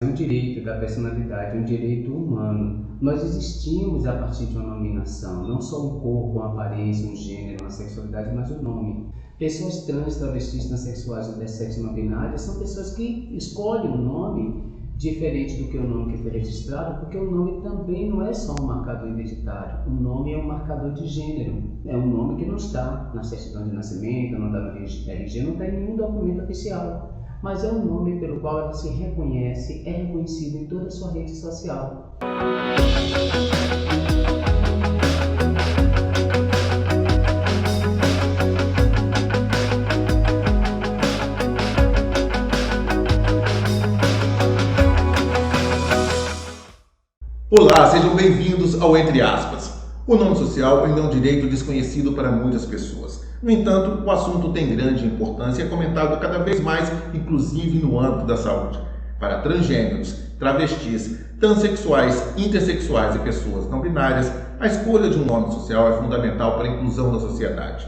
É um direito da personalidade, um direito humano. Nós existimos a partir de uma nominação, não só um corpo, uma aparência, um gênero, uma sexualidade, mas um nome. Pessoas trans, travestis, transexuais, intersexo, não binárias são pessoas que escolhem um nome diferente do que o nome que foi registrado, porque o nome também não é só um marcador identitário. O nome é um marcador de gênero. É um nome que não está na certidão de nascimento, não está no RG, não está em nenhum documento oficial. Mas é um nome pelo qual ela se reconhece, é reconhecido em toda a sua rede social. Olá, sejam bem-vindos ao Entre Aspas. O nome social ainda é um direito desconhecido para muitas pessoas. No entanto, o assunto tem grande importância e é comentado cada vez mais, inclusive no âmbito da saúde. Para transgêneros, travestis, transexuais, intersexuais e pessoas não binárias, a escolha de um nome social é fundamental para a inclusão na sociedade.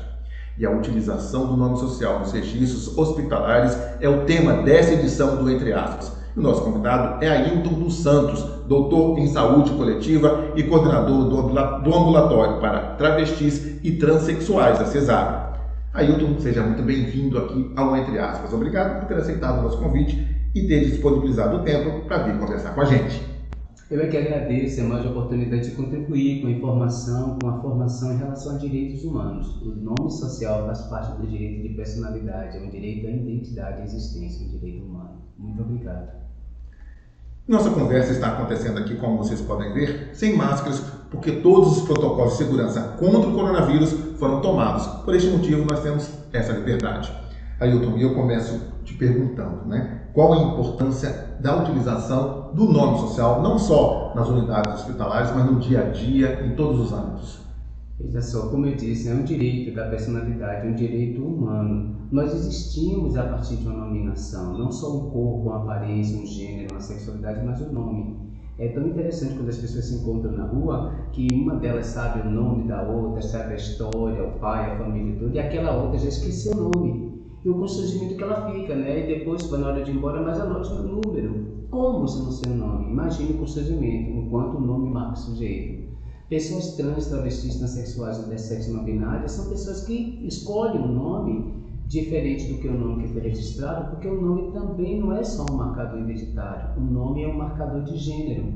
E a utilização do nome social nos registros hospitalares é o tema dessa edição do Entre Aspas. O nosso convidado é Ailton dos Santos, doutor em saúde coletiva e coordenador do ambulatório para travestis e transexuais, a CESAB. Ailton, seja muito bem-vindo aqui ao Entre Aspas. Obrigado por ter aceitado o nosso convite e ter disponibilizado o tempo para vir conversar com a gente. Eu é que agradeço a mais oportunidade de contribuir com a informação, com a formação em relação a direitos humanos. O nome social faz parte do direito de personalidade, é um direito à identidade e existência, um direito humano. Muito obrigado. Nossa conversa está acontecendo aqui, como vocês podem ver, sem máscaras, porque todos os protocolos de segurança contra o coronavírus foram tomados. Por este motivo, nós temos essa liberdade. Ailton, eu começo te perguntando, qual a importância da utilização do nome social, não só nas unidades hospitalares, mas no dia a dia, em todos os âmbitos? Veja só, como eu disse, é um direito da personalidade, um direito humano. Nós existimos a partir de uma nominação, não só um corpo, uma aparência, um gênero, uma sexualidade, mas um nome. É tão interessante quando as pessoas se encontram na rua que uma delas sabe o nome da outra, sabe a história, o pai, a família e tudo, e aquela outra já esqueceu o nome. E o constrangimento que ela fica, E depois, quando na hora de ir embora, mas anote o número. Como você não sei o nome? Imagine o constrangimento, enquanto o nome marca o sujeito. Pessoas trans, travestis, transexuais, intersexo, não binárias são pessoas que escolhem um nome diferente do que o nome que foi registrado, porque o nome também não é só um marcador identitário, o nome é um marcador de gênero.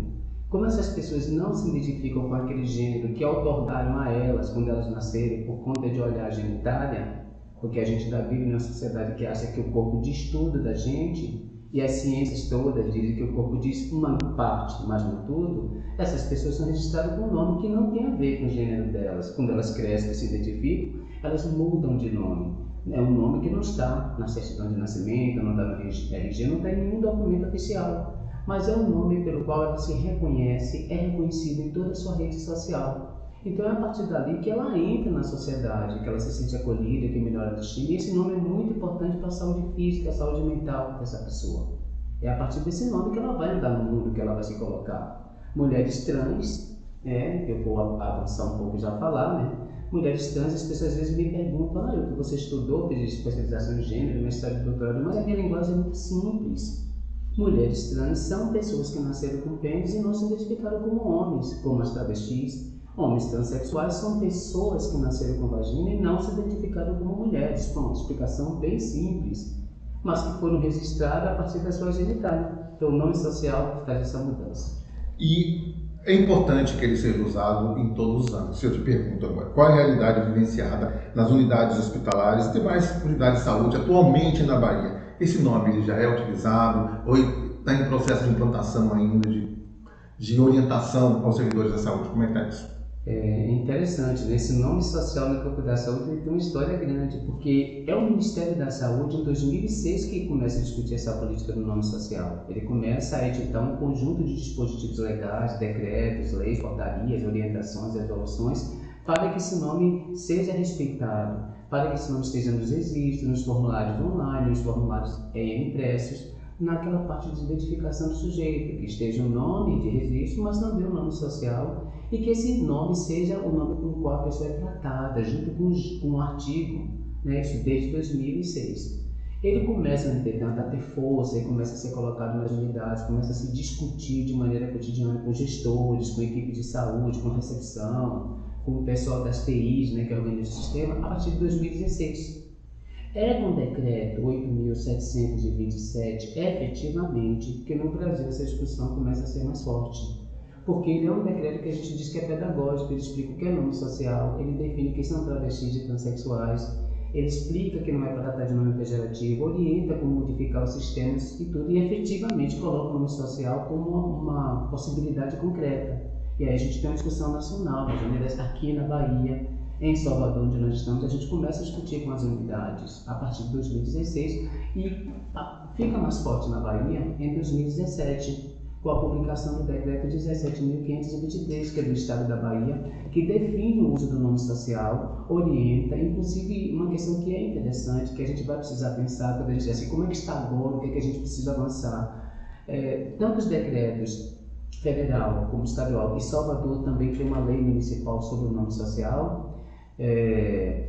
Como essas pessoas não se identificam com aquele gênero que outorgaram a elas quando elas nascerem por conta de olhar genitália, porque a gente ainda vive numa sociedade que acha que o corpo diz tudo da gente, e as ciências todas dizem que o corpo diz uma parte, mas não tudo, essas pessoas são registradas com um nome que não tem a ver com o gênero delas. Quando elas crescem e se identificam, elas mudam de nome. É um nome que não está na certidão de nascimento, não está no RG, não está em nenhum documento oficial. Mas é um nome pelo qual ela se reconhece, é reconhecido em toda a sua rede social. Então é a partir dali que ela entra na sociedade, que ela se sente acolhida, que melhora a autoestima. E esse nome é muito importante para a saúde física, a saúde mental dessa pessoa. É a partir desse nome que ela vai andar no mundo, que ela vai se colocar. Mulheres trans, eu vou avançar um pouco e já falar, Mulheres trans, as pessoas às vezes me perguntam, você estudou, fez especialização em gênero, mestrado e doutorado, mas a minha linguagem é muito simples. Mulheres trans são pessoas que nasceram com pênis e não se identificaram como homens, como as travestis. Homens transexuais são pessoas que nasceram com vagina e não se identificaram como mulheres. Uma explicação bem simples, mas que foram registradas a partir da sua genitália. Então, o nome social traz essa mudança. E é importante que ele seja usado em todos os âmbitos. Se eu te pergunto agora, qual é a realidade vivenciada nas unidades hospitalares e demais unidades de saúde atualmente na Bahia? Esse nome ele já é utilizado ou está em processo de implantação ainda, de orientação aos servidores da saúde? Como é que está isso? É interessante, Esse nome social no campo da saúde ele tem uma história grande, porque é o Ministério da Saúde, em 2006, que começa a discutir essa política do nome social. Ele começa a editar um conjunto de dispositivos legais, decretos, leis, portarias, orientações, resoluções, para que esse nome seja respeitado, para que esse nome esteja nos registros, nos formulários online, nos formulários impressos, naquela parte de identificação do sujeito, que esteja o nome de registro, mas também o nome social, e que esse nome seja o nome com o qual a pessoa é tratada, junto com um artigo, isso desde 2006. ele começa, entretanto, a ter força, ele começa a ser colocado nas unidades, começa a se discutir de maneira cotidiana com gestores, com equipe de saúde, com recepção, com o pessoal das TIs, né, que organiza o sistema, a partir de 2016. É com o decreto 8.727, efetivamente, que no Brasil essa discussão começa a ser mais forte. Porque ele é um decreto que a gente diz que é pedagógico, ele explica o que é nome social, ele define quem são travestis e transexuais, ele explica que não é para tratar de nome pejorativo, orienta como modificar os sistemas e tudo, e efetivamente coloca o nome social como uma possibilidade concreta. E aí a gente tem uma discussão nacional, aqui na Bahia, em Salvador, onde nós estamos, a gente começa a discutir com as unidades a partir de 2016 e fica mais forte na Bahia em 2017, com a publicação do decreto 17.523, que é do Estado da Bahia, que define o uso do nome social, orienta, inclusive uma questão que é interessante, que a gente vai precisar pensar quando a gente diz assim, como é que está agora, o que é que a gente precisa avançar. Tanto os decretos federal como estadual, e Salvador também tem uma lei municipal sobre o nome social,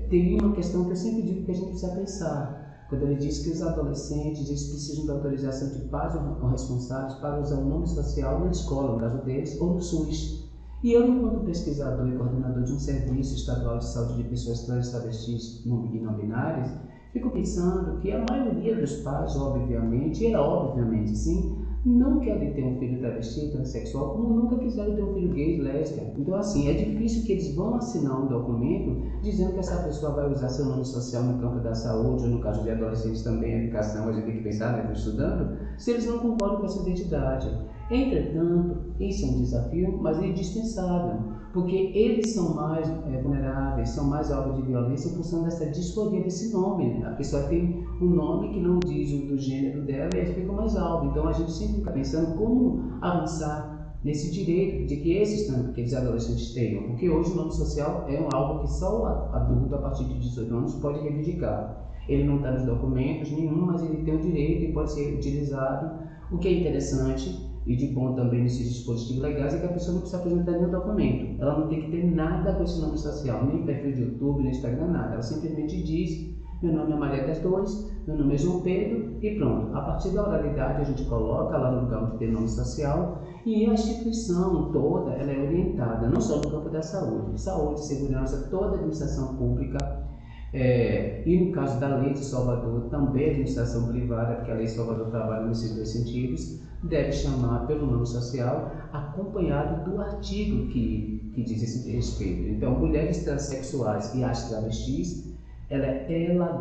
tem uma questão que eu sempre digo que a gente precisa pensar. Quando ele diz que os adolescentes eles precisam da autorização de pais ou responsáveis para usar o nome social na escola, no caso deles, ou no SUS. E eu, enquanto pesquisador e coordenador de um serviço estadual de saúde de pessoas trans, travestis e não binárias, fico pensando que a maioria dos pais, obviamente sim, não querem ter um filho travesti, transexual, como nunca quiseram ter um filho gay, lésbica. Então, assim, é difícil que eles vão assinar um documento dizendo que essa pessoa vai usar seu nome social no campo da saúde, ou no caso de adolescentes também, a educação, a gente tem que pensar, né, estudando, se eles não concordam com essa identidade. Entretanto, isso é um desafio, mas é indispensável, porque eles são mais vulneráveis, são mais alvos de violência em função dessa disforia desse nome, né? A pessoa tem um nome que não diz o do gênero dela e aí fica mais alvo. Então a gente sempre fica pensando como avançar nesse direito de que aqueles adolescentes tenham, porque hoje o nome social é algo que só o adulto a partir de 18 anos pode reivindicar. Ele não está nos documentos nenhum, mas ele tem o direito e pode ser utilizado. O que é interessante e de bom também nesses dispositivos legais é que a pessoa não precisa apresentar nenhum documento. Ela não tem que ter nada com esse nome social, nem perfil de YouTube, nem Instagram, nada. Ela simplesmente diz, meu nome é Maria das Dores, meu nome é João Pedro e pronto. A partir da oralidade a gente coloca lá no campo de nome social e a instituição toda ela é orientada, não só no campo da saúde, segurança, toda a administração pública, e no caso da lei de Salvador, também a administração privada, porque a lei de Salvador trabalha nesses dois sentidos, deve chamar pelo nome social, acompanhado do artigo que diz esse respeito. Então, mulheres transexuais e as travestis,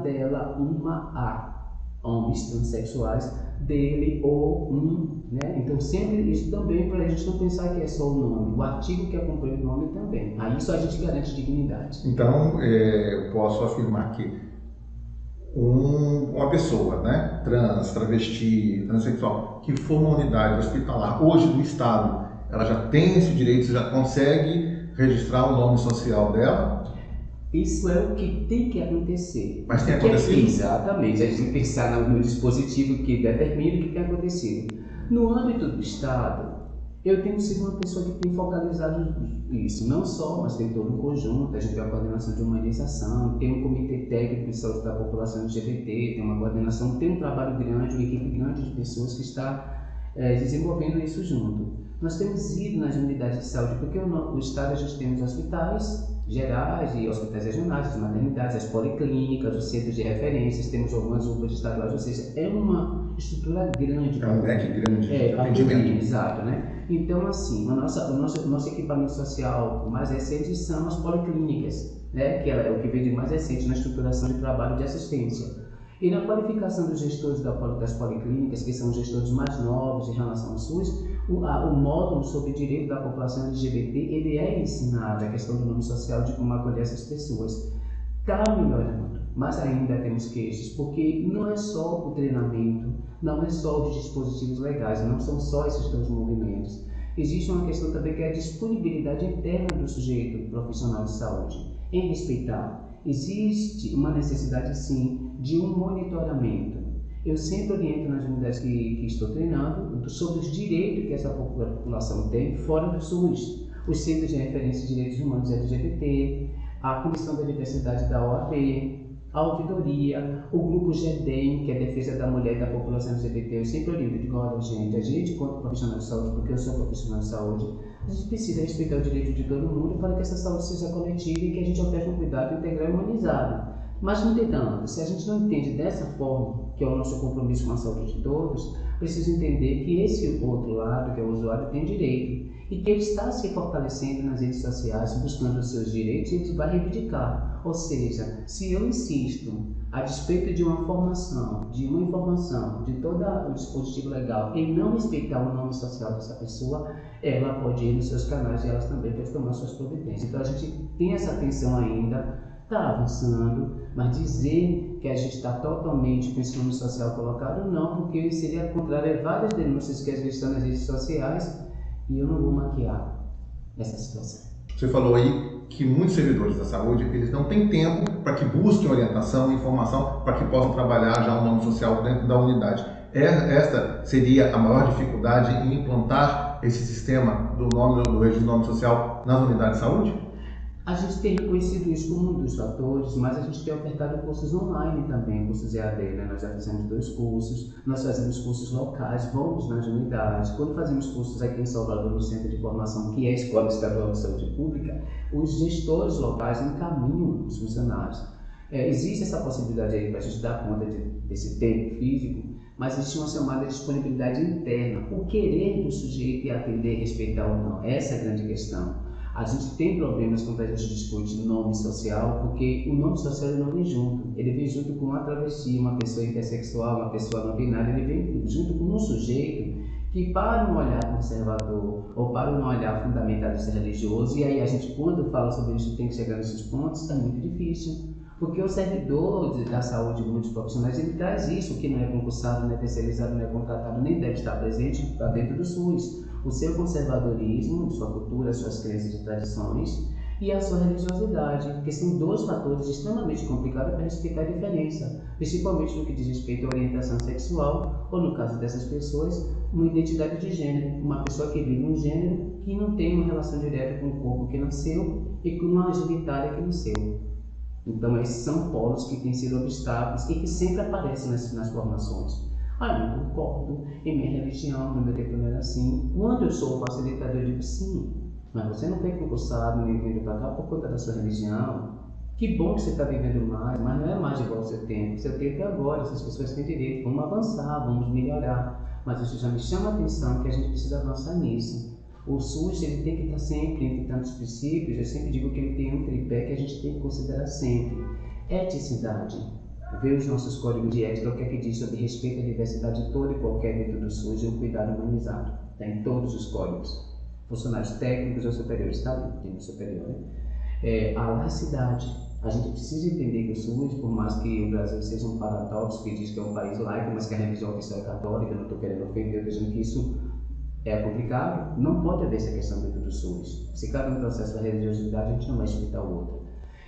dela, uma a homens transexuais, dele ou né? Então, sempre isso também para a gente não pensar que é só o nome, o artigo que acompanha o nome também. Aí só a gente garante dignidade. Então, eu posso afirmar que uma pessoa, né, trans, travesti, transexual, que for uma unidade hospitalar hoje do Estado, ela já tem esse direito, você já consegue registrar o nome social dela? Isso é o que tem que acontecer. Mas tem acontecido? Exatamente, a gente tem que pensar no dispositivo que determina o que tem acontecido. No âmbito do Estado, eu tenho sido uma pessoa que tem focalizado isso, não só, mas tem todo um conjunto, a gente tem a coordenação de humanização, tem um comitê técnico de saúde da população LGBT, tem uma coordenação, tem um trabalho grande, uma equipe grande de pessoas que está desenvolvendo isso junto. Nós temos ido nas unidades de saúde, porque o Estado a gente tem os hospitais gerais e hospitais regionais, as maternidades, as policlínicas, os centros de referências, temos algumas UPAs estaduais, ou seja, é uma estrutura grande. É um leque grande de atendimento. Exato, né? Então, assim, o nosso equipamento social mais recente são as policlínicas, né? Que é o que vem de mais recente na estruturação de trabalho de assistência. E na qualificação dos gestores das policlínicas, que são gestores mais novos em relação ao SUS, o módulo sobre direito da população LGBT, ele é ensinado, a questão do nome social, de como acolher essas pessoas. Está melhorando, mas ainda temos queixas, porque não é só o treinamento, não é só os dispositivos legais, não são só esses dois movimentos. Existe uma questão também que é a disponibilidade interna do sujeito profissional de saúde, em respeitar. Existe uma necessidade, sim, de um monitoramento. Eu sempre oriento nas unidades que estou treinando sobre os direitos que essa população tem fora do SUS. Os Centros de Referência de Direitos Humanos LGBT, a Comissão da Diversidade da OAB, a ouvidoria, o grupo GEDEM, que é a defesa da mulher e da população LGBT. Eu sempre oriento, digo, olha gente, a gente, quanto profissional de saúde, porque eu sou profissional de saúde, a gente precisa respeitar o direito de todo mundo para que essa saúde seja coletiva e que a gente oferte um cuidado integral e humanizado. Mas, no entanto, se a gente não entende dessa forma, que é o nosso compromisso com a saúde de todos, precisa entender que esse outro lado, que é o usuário, tem direito e que ele está se fortalecendo nas redes sociais, buscando os seus direitos e ele vai reivindicar. Ou seja, se eu insisto, a despeito de uma informação, de todo o dispositivo legal, em não respeitar o nome social dessa pessoa, ela pode ir nos seus canais e elas também podem tomar suas providências. Então a gente tem essa atenção ainda, está avançando, mas dizer que a gente está totalmente com esse nome social colocado, não, porque seria contrário a várias denúncias que às vezes estão nas redes sociais e eu não vou maquiar essa situação. Você falou aí que muitos servidores da saúde, eles não têm tempo para que busquem orientação e informação para que possam trabalhar já o nome social dentro da unidade. Esta seria a maior dificuldade em implantar esse sistema do registro do nome social nas unidades de saúde? A gente tem reconhecido isso como um dos fatores, mas a gente tem ofertado cursos online também, cursos EAD, né? Nós já fizemos 2 cursos, nós fazemos cursos locais, vamos nas unidades. Quando fazemos cursos aqui em Salvador, no Centro de Formação, que é a Escola Estadual de Saúde Pública, os gestores locais encaminham os funcionários. Existe essa possibilidade aí para a gente dar conta desse tempo físico, mas existe uma chamada disponibilidade interna, o querer do sujeito e atender, respeitar ou não. Essa é a grande questão. A gente tem problemas quando a gente discute nome social, porque o nome social ele não vem junto. Ele vem junto com uma travesti, uma pessoa intersexual, uma pessoa não binária, ele vem junto com um sujeito que, para um olhar conservador ou para um olhar fundamentalista religioso, e aí a gente, quando fala sobre isso, tem que chegar nesses pontos, é muito difícil. Porque o servidor da saúde, muitos profissionais, ele traz isso, que não é concursado, não é terceirizado, não é contratado, nem deve estar presente dentro do SUS. O seu conservadorismo, sua cultura, suas crenças e tradições e a sua religiosidade, que são 2 fatores extremamente complicados para respeitar a diferença, principalmente no que diz respeito à orientação sexual ou, no caso dessas pessoas, uma identidade de gênero, uma pessoa que vive um gênero que não tem uma relação direta com o corpo que nasceu e com uma genitália que nasceu. Então, esses são polos que têm sido obstáculos e que sempre aparecem nas formações. Eu não concordo, em minha religião, no meu tempo não era assim. Quando eu sou facilitador, eu digo sim, mas você não foi concursado nem vindo para cá por conta da sua religião. Que bom que você está vivendo mais, mas não é mais igual ao seu tempo. Seu tempo é agora, essas pessoas têm direito, vamos avançar, vamos melhorar. Mas isso já me chama a atenção que a gente precisa avançar nisso. O SUS ele tem que estar sempre, entre tantos princípios, eu sempre digo que ele tem um tripé que a gente tem que considerar sempre. Eticidade. Ver os nossos códigos de ética, o que é que diz sobre respeito à diversidade toda e qualquer dentro do SUS e o cuidado humanizado. Está em todos os códigos. Funcionários técnicos ou superiores, está ali, tem no superior. Né? A laicidade. A gente precisa entender que o SUS, por mais que o Brasil seja um paradoxo que diz que é um país laico, mas que a religião oficial é católica, eu não estou querendo ofender, eu estou dizendo que isso é complicado, não pode haver essa questão dentro do SUS. Se cada um tem acesso à religiosidade, a gente não vai respeitar o outro.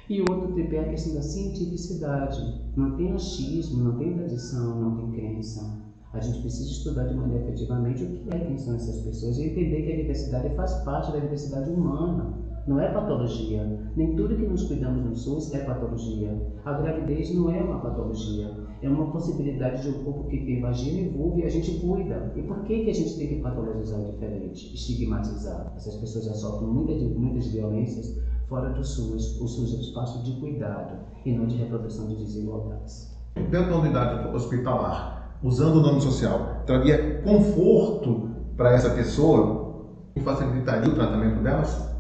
E o outro tripé é a questão da cientificidade. Não tem achismo, não tem tradição, não tem crença. A gente precisa estudar de maneira efetivamente o que é, quem são essas pessoas e entender que a diversidade faz parte da diversidade humana. Não é patologia. Nem tudo que nos cuidamos no SUS é patologia. A gravidez não é uma patologia. É uma possibilidade de um corpo que tem vagina e vulva e a gente cuida. E por que a gente tem que patologizar diferente, estigmatizar? Essas pessoas já sofrem muitas violências fora do SUS. O SUS é um espaço de cuidado e não de reprodução de desigualdades. Dentro da unidade hospitalar, usando o nome social, traria conforto para essa pessoa e facilitaria o tratamento delas?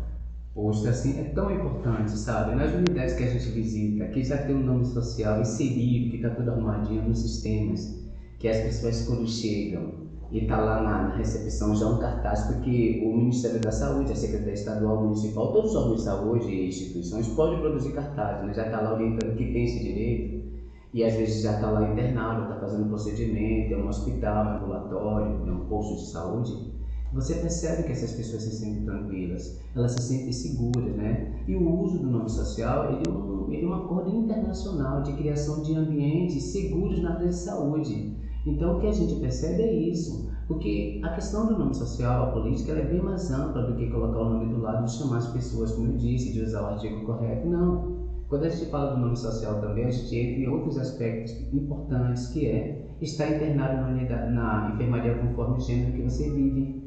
Poxa, assim, é tão importante, sabe? Nas unidades que a gente visita, que já tem um nome social inserido, que está tudo arrumadinho nos sistemas, que as pessoas quando chegam e está lá na recepção já um cartaz, porque o Ministério da Saúde, a Secretaria Estadual Municipal, todos os órgãos de saúde e instituições podem produzir cartazes, né? Já está lá orientando que tem esse direito e às vezes já está lá internado, está fazendo procedimento, é um hospital, é um ambulatório, é um posto de saúde. Você percebe que essas pessoas se sentem tranquilas, elas se sentem seguras, né? E o uso do nome social, ele é um acordo internacional de criação de ambientes seguros na área de saúde. Então, o que a gente percebe é isso, porque a questão do nome social, a política, ela é bem mais ampla do que colocar o nome do lado e chamar as pessoas, como eu disse, de usar o artigo correto. Não. Quando a gente fala do nome social também, a gente entra em outros aspectos importantes, que é estar internado na enfermaria conforme o gênero que você vive.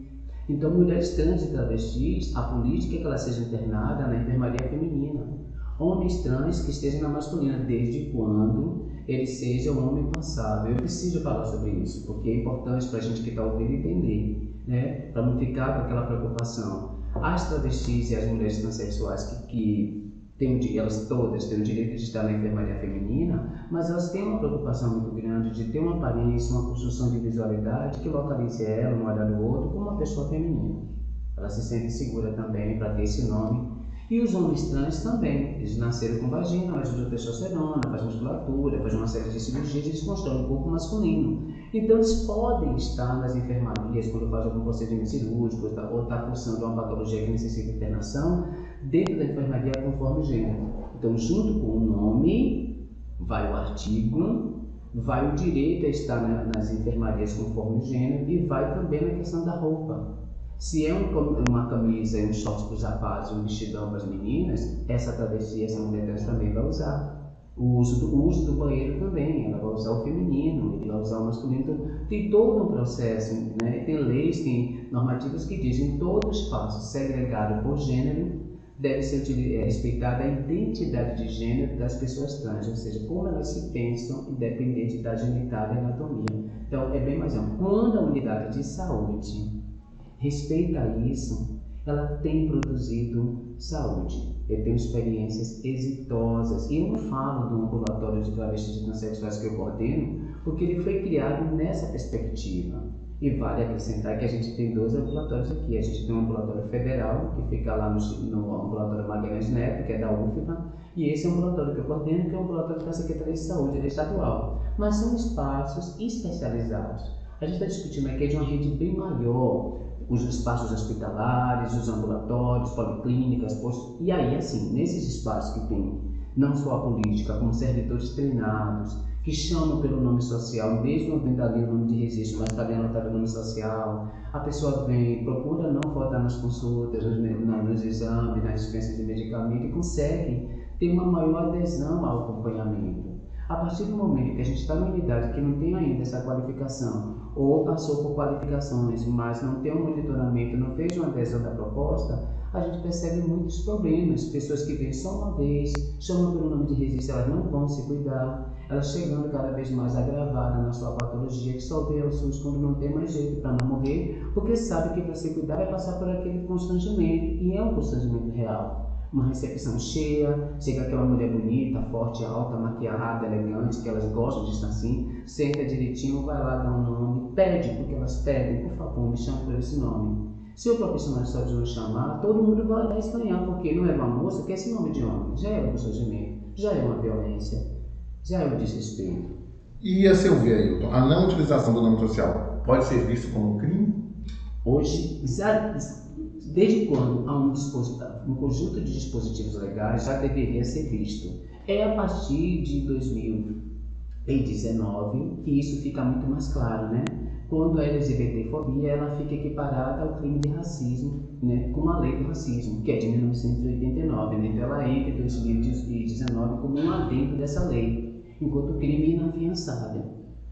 Então, mulheres trans e travestis, a política é que ela seja internada na enfermaria feminina. Homens trans que estejam na masculina, desde quando ele seja um homem passável. Eu preciso falar sobre isso, porque é importante para a gente que está ouvindo entender, né? Para não ficar com aquela preocupação. As travestis e as mulheres transexuais elas todas têm o direito de estar na enfermaria feminina, mas elas têm uma preocupação muito grande de ter uma aparência, uma construção de visualidade que localize ela, um olhar do outro, como uma pessoa feminina. Ela se sente segura também para ter esse nome. E os homens trans também, eles nasceram com vagina, mas usam testosterona, faz musculatura, faz uma série de cirurgias, eles constroem um corpo masculino. Então eles podem estar nas enfermarias quando faz algum procedimento cirúrgico ou está cursando uma patologia que necessita internação, dentro da enfermaria conforme o gênero. Então, junto com o nome, vai o artigo, vai o direito a estar nas enfermarias conforme o gênero e vai também na questão da roupa. Se é uma camisa e um short para os rapazes, um vestidão para as meninas, essa travesti, essa mulher trans também vai usar. O uso do banheiro também, ela vai usar o feminino, ele vai usar o masculino. Então, tem todo um processo, né? Tem leis, tem normativas que dizem que todo espaço segregado por gênero deve ser respeitada a identidade de gênero das pessoas trans, ou seja, como elas se pensam, independente da genitália e anatomia. Então, é bem mais amplo. Quando a unidade de saúde respeita isso, ela tem produzido saúde. Eu tenho experiências exitosas. E eu não falo do ambulatório de travestis e transexuais que eu coordeno, porque ele foi criado nessa perspectiva. E vale acrescentar que a gente tem 2 ambulatórios aqui. A gente tem um ambulatório federal, que fica lá no ambulatório Magalhães Neto, que é da UFBA, e esse é um ambulatório que eu coordeno, que é um ambulatório da Secretaria de Saúde, ele é estadual. Mas são espaços especializados. A gente está discutindo aqui de uma rede bem maior, os espaços hospitalares, os ambulatórios, policlínicas, postos. E aí, assim, nesses espaços que tem não só a política, como servidores treinados, que chamam pelo nome social, mesmo não tendo ali o nome de registro, mas está bem anotado o nome social, a pessoa vem, procura não faltar nas consultas, nos exames, nas dispensas de medicamento e consegue ter uma maior adesão ao acompanhamento. A partir do momento que a gente está numa unidade que não tem ainda essa qualificação, ou passou por qualificações, mas não tem um monitoramento, não fez uma adesão da proposta, a gente percebe muitos problemas. Pessoas que vêm só uma vez, chamam pelo nome de registro, elas não vão se cuidar, elas chegando cada vez mais agravadas na sua patologia, que só vê ao SUS quando não tem mais jeito para não morrer, porque sabe que para se cuidar vai passar por aquele constrangimento, e é um constrangimento real. Uma recepção cheia, chega aquela mulher bonita, forte, alta, maquiada, elegante, que elas gostam de estar assim, senta direitinho, vai lá dar um nome, pede, porque elas pedem, por favor, me chame por esse nome. Se o profissional de saúde não chamar, todo mundo vai olhar e estranhar, porque não é uma moça, que esse nome de homem já é um constrangimento, já é uma violência, já é um desrespeito. E a seu ver, Ailton, a não utilização do nome social pode ser visto como um crime? Hoje, desde quando há um conjunto de dispositivos legais já deveria ser visto? É a partir de 2019 que isso fica muito mais claro, né? Quando a LGBTfobia ela fica equiparada ao crime de racismo, né? Com a lei do racismo, que é de 1989, né? Então ela entra em 2019 como um adendo dessa lei, enquanto crime inafiançável,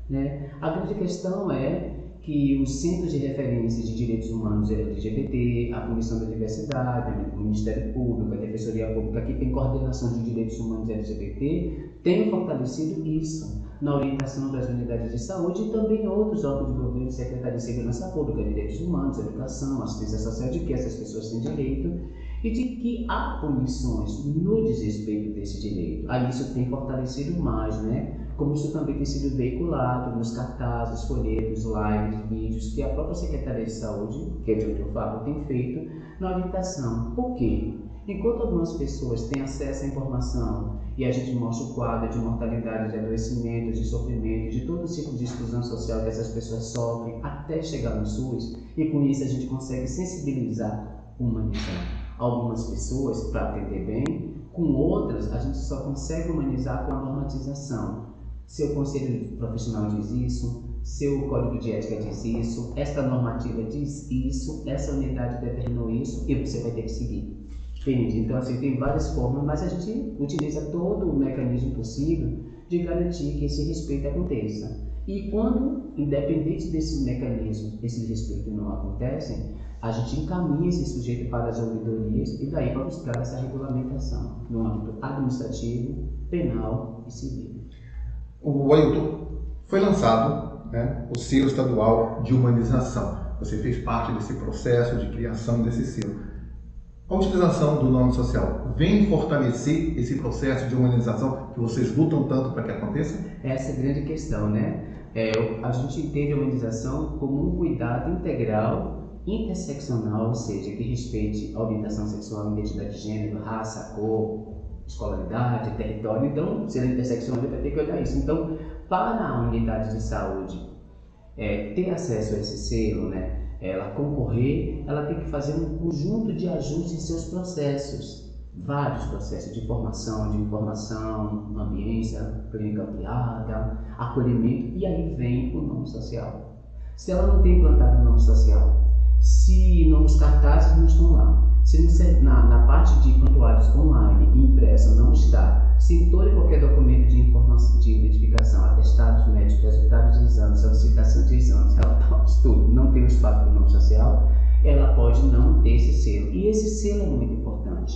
né? A grande questão é que os Centros de Referência de Direitos Humanos LGBT, a Comissão da Diversidade, o Ministério Público, a Defensoria Pública, que tem coordenação de direitos humanos LGBT, tem fortalecido isso na orientação das unidades de saúde e também outros órgãos de governo, Secretaria de Segurança Pública, Direitos Humanos, Educação, Assistência Social, de que essas pessoas têm direito e de que há punições no desrespeito desse direito. Aí isso tem fortalecido mais, né? Como isso também tem sido veiculado nos cartazes, folhetos, lives, vídeos que a própria Secretaria de Saúde, que é de onde eu falo, tem feito na orientação. Por quê? Enquanto algumas pessoas têm acesso à informação e a gente mostra o quadro de mortalidade, de adoecimento, de sofrimento, de todo tipo de exclusão social que essas pessoas sofrem até chegar no SUS, e com isso a gente consegue sensibilizar, humanizar algumas pessoas para atender bem, com outras a gente só consegue humanizar com a normatização. Seu conselho profissional diz isso, seu código de ética diz isso, esta normativa diz isso, essa unidade determinou isso e você vai ter que seguir. Permite. Então, assim, tem várias formas, mas a gente utiliza todo o mecanismo possível de garantir que esse respeito aconteça. E quando, independente desse mecanismo, esse respeito não acontece, a gente encaminha esse sujeito para as ouvidorias e daí para buscar essa regulamentação no âmbito administrativo, penal e civil. O Ailton, foi lançado, né, o selo estadual de humanização. Você fez parte desse processo de criação desse selo. A utilização do nome social vem fortalecer esse processo de humanização que vocês lutam tanto para que aconteça? Essa é a grande questão, né? A gente entende a humanização como um cuidado integral, interseccional, ou seja, que respeite a orientação sexual, identidade de gênero, raça, cor, escolaridade, território. Então, sendo interseccional, vai ter que olhar isso. Então, para a unidade de saúde ter acesso a esse selo, né? Ela concorrer, ela tem que fazer um conjunto de ajustes em seus processos, vários processos de formação, ambiência, clínica ampliada, acolhimento, e aí vem o nome social. Se ela não tem implantado o nome social, se os cartazes não estão lá, se na parte de prontuários online e impresso não está, se em todo e qualquer documento de informação, de identificação, atestados médicos, resultados de exames, solicitação de exames, relatórios, tudo, não tem o espaço do nome social, ela pode não ter esse selo. E esse selo é muito importante.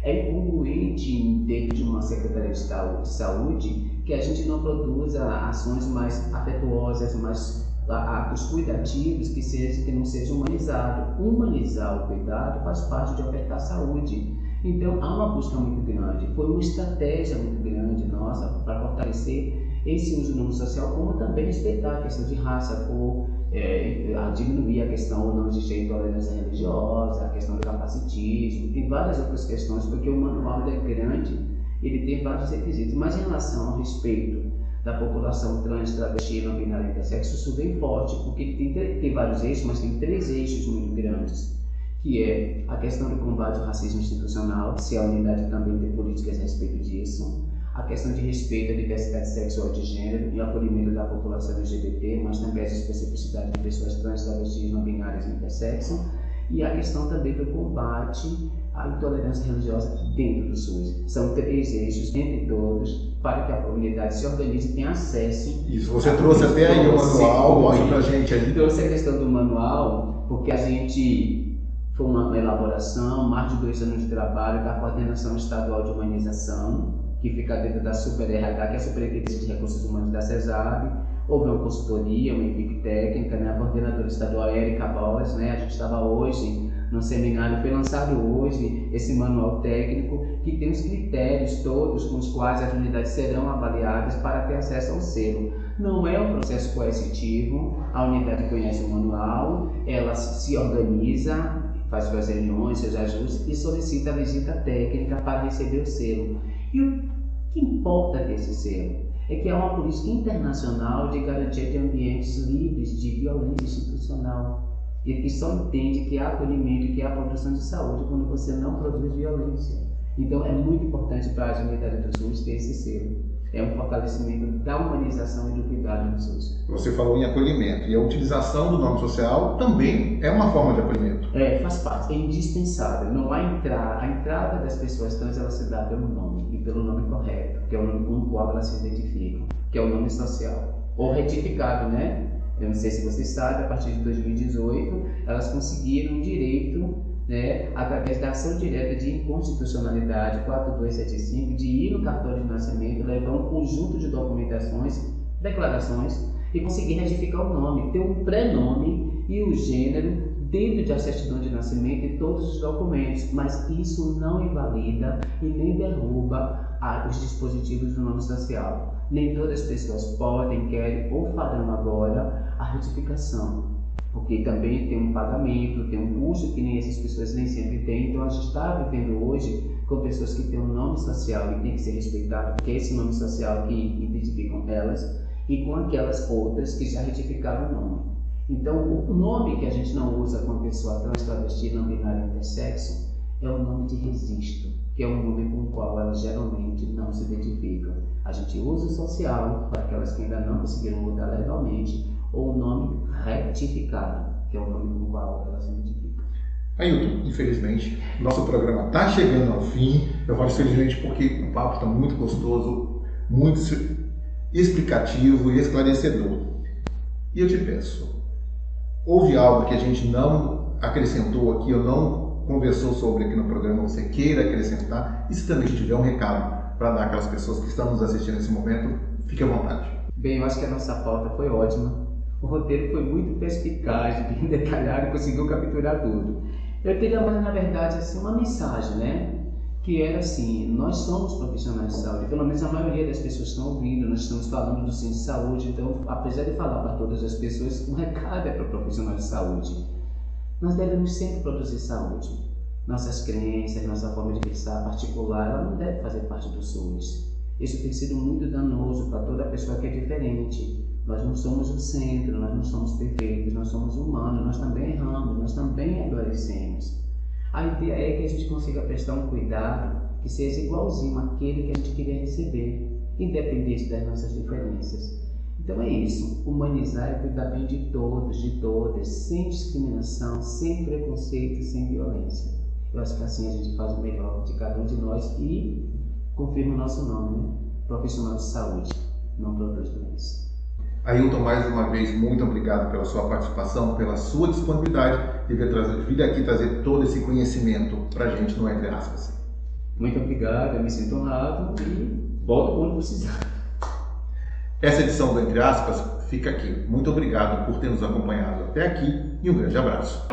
É incongruente dentro de uma Secretaria de Saúde que a gente não produza ações mais afetuosas, mais atos cuidativos que não sejam humanizados. Humanizar o cuidado faz parte de ofertar saúde. Então, há uma busca muito grande, foi uma estratégia muito grande nossa para fortalecer esse uso do nome social, como também respeitar a questão de raça, cor, a diminuir a questão ou não existir intolerância religiosa, a questão do capacitismo, tem várias outras questões, porque o manual é grande, ele tem vários requisitos, mas em relação ao respeito da população trans, travesti, não binária e intersexo, isso vem forte, porque ele tem vários eixos, mas tem 3 eixos muito grandes, que é a questão do combate ao racismo institucional, se a unidade também tem políticas a respeito disso, a questão de respeito à diversidade sexual de gênero e acolhimento da população LGBT, mas também as especificidades de pessoas trans, travestis, não binárias e intersexo, e a questão também do combate à intolerância religiosa dentro do SUS. São 3 eixos, entre todos, para que a comunidade se organize e tenha acesso. Isso, você trouxe até aí o manual, mostra pra gente aí. Trouxe a questão do manual, porque a gente foi uma elaboração, mais de 2 anos de trabalho da Coordenação Estadual de Humanização, que fica dentro da Super-RH, que é a Superintendência de Recursos Humanos da CESAB. Houve uma consultoria, uma equipe técnica, né? A coordenadora estadual Érica Boas, né? A gente estava hoje no seminário, foi lançado hoje esse manual técnico que tem os critérios todos com os quais as unidades serão avaliadas para ter acesso ao selo. Não é um processo coercitivo, a unidade conhece o manual, ela se organiza, faz suas reuniões, seus ajustes e solicita a visita técnica para receber o selo. E o que importa desse selo é que há uma política internacional de garantia de ambientes livres de violência institucional e que só entende que há acolhimento e que há produção de saúde quando você não produz violência. Então é muito importante para as unidades do SUS ter esse selo. É um fortalecimento da humanização e do cuidado do SUS. Você falou em acolhimento, e a utilização do nome social também é uma forma de acolhimento. Faz parte, é indispensável. Não há a entrada das pessoas trans, ela se dá pelo nome, e pelo nome correto, que é o nome com o qual elas se identificam, que é o nome social. Ou retificado, né? Eu não sei se vocês sabem, a partir de 2018, elas conseguiram um direito, né, através da ação direta de inconstitucionalidade 4275, de ir no cartório de nascimento, levar um conjunto de documentações, declarações, e conseguir retificar o nome, ter um pré-nome e o gênero dentro da certidão de nascimento e todos os documentos, mas isso não invalida e nem derruba os dispositivos do nome social. Nem todas as pessoas podem, querem ou farão agora a retificação, porque também tem um pagamento, tem um custo que nem essas pessoas nem sempre têm. Então a gente está vivendo hoje com pessoas que têm um nome social e tem que ser respeitado, porque é esse nome social que identificam elas, e com aquelas outras que já retificaram o nome. Então o nome que a gente não usa com a pessoa trans, travesti, não binária, intersexo, é o nome de registro, que é o nome com o qual elas geralmente não se identificam. A gente usa o social para aquelas que ainda não conseguiram mudar legalmente, ou o nome retificado, que é o nome com o qual elas se identificam. Ailton, infelizmente, nosso programa está chegando ao fim. Eu falo infelizmente porque o papo está muito gostoso, muito explicativo e esclarecedor. E eu te peço, houve algo que a gente não acrescentou aqui, ou não conversou sobre aqui no programa, você queira acrescentar? E se também tiver um recado para dar àquelas pessoas que estão nos assistindo nesse momento, fique à vontade. Bem, eu acho que a nossa pauta foi ótima. O roteiro foi muito perspicaz, bem detalhado, conseguiu capturar tudo. Eu teria mais, na verdade, assim, uma mensagem, né? Que era assim, nós somos profissionais de saúde, pelo menos a maioria das pessoas estão ouvindo, nós estamos falando do centro de saúde, então, apesar de falar para todas as pessoas, o recado é para o profissional de saúde. Nós devemos sempre produzir saúde. Nossas crenças, nossa forma de pensar particular, ela não deve fazer parte do SUS. Isso tem sido muito danoso para toda pessoa que é diferente. Nós não somos o centro, nós não somos perfeitos, nós somos humanos, nós também erramos, nós também adoecemos. A ideia é que a gente consiga prestar um cuidado que seja igualzinho àquele que a gente queria receber, independente das nossas diferenças. Então é isso, humanizar e cuidar bem de todos, de todas, sem discriminação, sem preconceito, sem violência. Eu acho que assim a gente faz o melhor de cada um de nós e confirma o nosso nome, né? Profissional de saúde, não produz doença. Ailton, mais uma vez, muito obrigado pela sua participação, pela sua disponibilidade de vir aqui trazer todo esse conhecimento para a gente no Entre Aspas. Muito obrigado, eu me sinto honrado e volto quando precisar. Essa edição do Entre Aspas fica aqui. Muito obrigado por ter nos acompanhado até aqui e um grande abraço.